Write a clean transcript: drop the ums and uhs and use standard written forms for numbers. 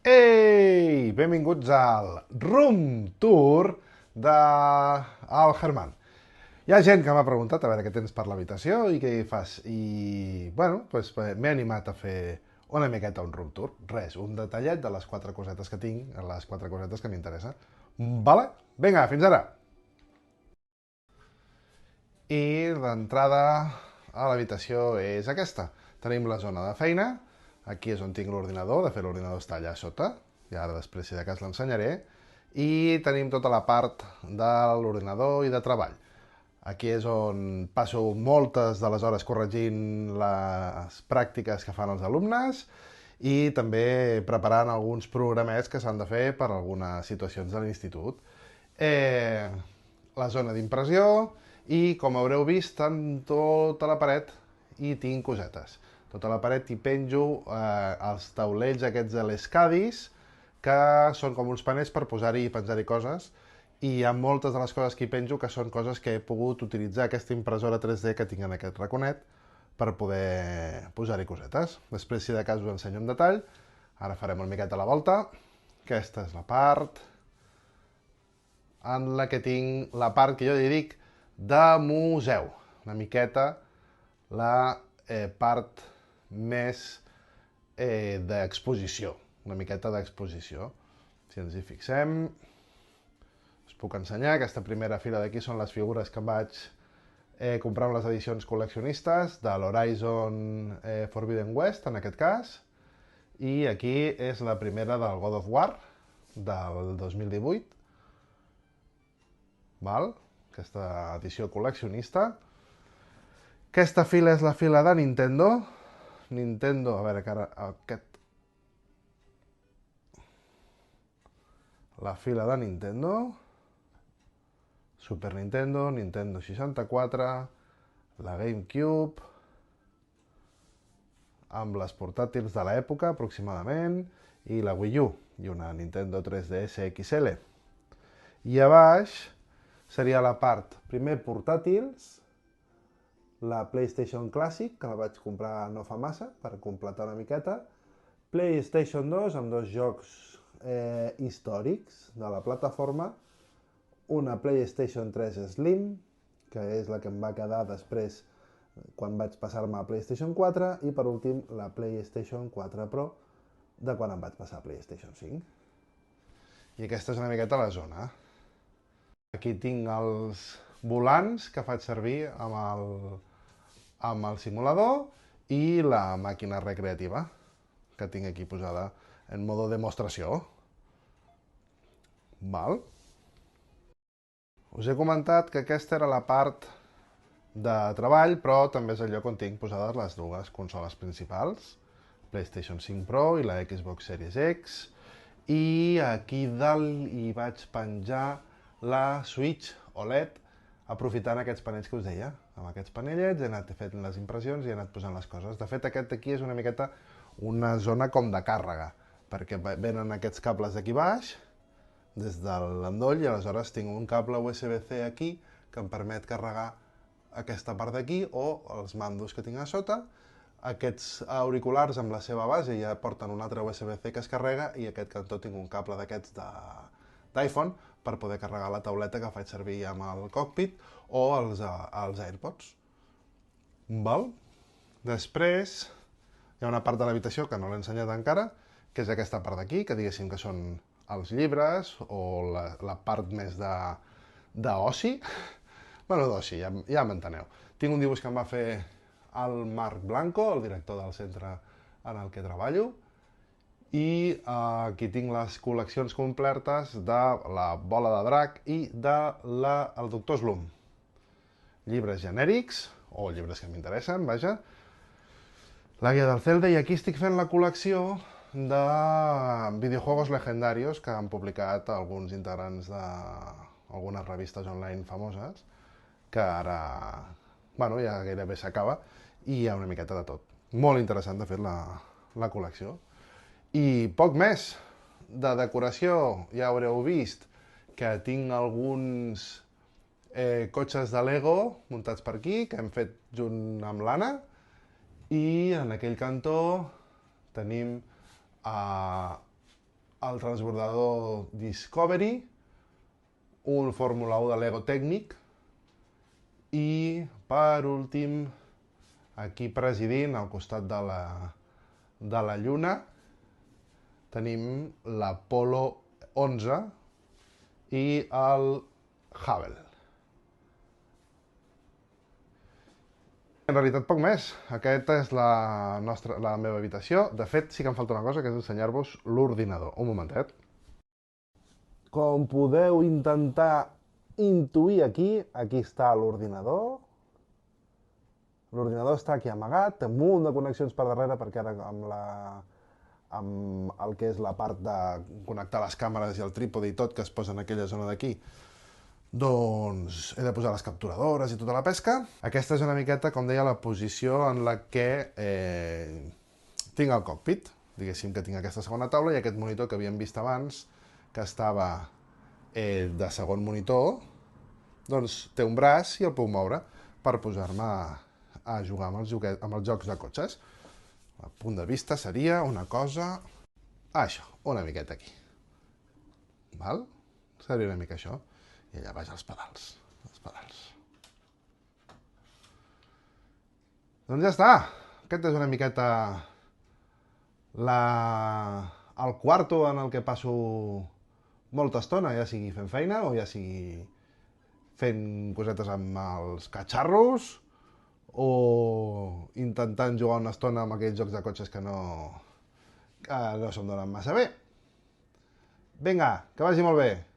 Ei! Benvinguts al Room Tour del Germán. Hi ha gent que m'ha preguntat a veure què tens per l'habitació i què hi fas. I, bueno, doncs m'he animat a fer una miqueta un room tour. Res, un detallet de les quatre cosetes que tinc, les quatre cosetes que m'interessen. Vale? Vinga, fins ara! I l'entrada a l'habitació és aquesta. Tenim la zona de feina. Aquí és on tinc l'ordinador. De fet, l'ordinador està allà sota. I ara després, si de cas, l'ensenyaré. I tenim tota la part de l'ordinador i de treball. Aquí és on passo moltes de les hores corregint les pràctiques que fan els alumnes i també preparant alguns programets que s'han de fer per a algunes situacions de l'institut. La zona d'impressió i, com haureu vist, en tota la paret hi tinc cosetes. Tota la paret hi penjo els taulells aquests de les Cadis, que són com uns panells per posar-hi i penjar-hi coses, i hi ha moltes de les coses que hi penjo que són coses que he pogut utilitzar aquesta impressora 3D que tinc en aquest raconet per poder posar-hi cosetes. Després, si de cas, us ensenyo en detall. Ara farem una miqueta la volta. Aquesta és la part en la que tinc la part que jo li dic de museu. Una miqueta la part més d'exposició. Una miqueta d'exposició. Si ens hi fixem, us puc ensenyar. Aquesta primera fila d'aquí són les figures que em vaig comprar amb les edicions col·leccionistes de l'Horizon Forbidden West, en aquest cas. I aquí és la primera del God of War, del 2018. Val? Aquesta edició col·leccionista. Aquesta fila és la fila de Nintendo. Nintendo, a veure que ara aquest... La fila de Nintendo. Super Nintendo, Nintendo 64, la GameCube, amb les portàtils de l'època, aproximadament, i la Wii U, i una Nintendo 3DS XL. I a baix seria la part, primer portàtils, la PlayStation Classic, que la vaig comprar no fa massa, per completar una miqueta, PlayStation 2, amb dos jocs històrics de la plataforma, una PlayStation 3 Slim, que és la que em va quedar després quan vaig passar-me a PlayStation 4, i per últim la PlayStation 4 Pro, de quan em vaig passar a PlayStation 5. I aquesta és una miqueta la zona. Aquí tinc els volants que faig servir amb el simulador i la màquina recreativa, que tinc aquí posada en modo demostració. Val? Us he comentat que aquesta era la part de treball, però també és el lloc on tinc posades les dues consoles principals, PlayStation 5 Pro i la Xbox Series X, i aquí dalt hi vaig penjar la Switch OLED, aprofitant aquests panells que us deia. Amb aquests panellets he anat fent les impressions i he anat posant les coses. De fet, aquest d'aquí és una miqueta una zona com de càrrega, perquè venen aquests cables d'aquí baix, des de l'endoll, i aleshores tinc un cable USB-C aquí que em permet carregar aquesta part d'aquí o els mandos que tinc a sota. Aquests auriculars amb la seva base ja porten un altre USB-C que es carrega, i aquest cantó tinc un cable d'aquests d'iPhone per poder carregar la tauleta que faig servir amb el cockpit o els AirPods. Val? Després hi ha una part de l'habitació que no l'he ensenyat encara, que és aquesta part d'aquí, que diguéssim que són els llibres, o la part més d'oci. Bueno, d'oci, ja m'enteneu. Tinc un dibuix que em va fer el Marc Blanco, el director del centre en el que treballo, i aquí tinc les col·leccions completes de la Bola de Drac i del Doctor Slump. Llibres genèrics, o llibres que m'interessen, vaja. La guia del Zelda, i aquí estic fent la col·lecció de videojuegos legendarios que han publicat alguns integrants d'algunes revistes online famoses, que ara, bueno, ja gairebé s'acaba, i hi ha una miqueta de tot. Molt interessant, de fet, la col·lecció. I poc més de decoració. Ja haureu vist que tinc alguns cotxes de Lego muntats per aquí, que hem fet junt amb l'Anna, i en aquell cantó tenim el transbordador Discovery, un Fórmula 1 de Lego Tècnic i, per últim, aquí presidint, al costat de la Lluna, tenim l'Apollo 11 i el Hubble. En realitat poc més. Aquesta és la meva habitació. De fet, sí que em falta una cosa, que és ensenyar-vos l'ordinador. Un momentet. Com podeu intentar intuir aquí està l'ordinador. L'ordinador està aquí amagat, té un munt de connexions per darrere, perquè ara amb el que és la part de connectar les càmeres i el trípode i tot, que es posa en aquella zona d'aquí, doncs he de posar les capturadores i tota la pesca. Aquesta és una miqueta, com deia, la posició en la que tinc el cockpit. Diguéssim que tinc aquesta segona taula i aquest monitor que havíem vist abans, que estava de segon monitor, doncs té un braç i el puc moure per posar-me a jugar amb els jocs de cotxes. El punt de vista seria una cosa... això, una miqueta aquí. Val? Seria una mica això. I allà baix els pedals. Doncs ja està. Aquest és una miqueta el quarto en el que passo molta estona, ja sigui fent feina o ja sigui fent cosetes amb els catxarros o intentant jugar una estona amb aquells jocs de cotxes que no se'm donen massa bé. Vinga, que vagi molt bé.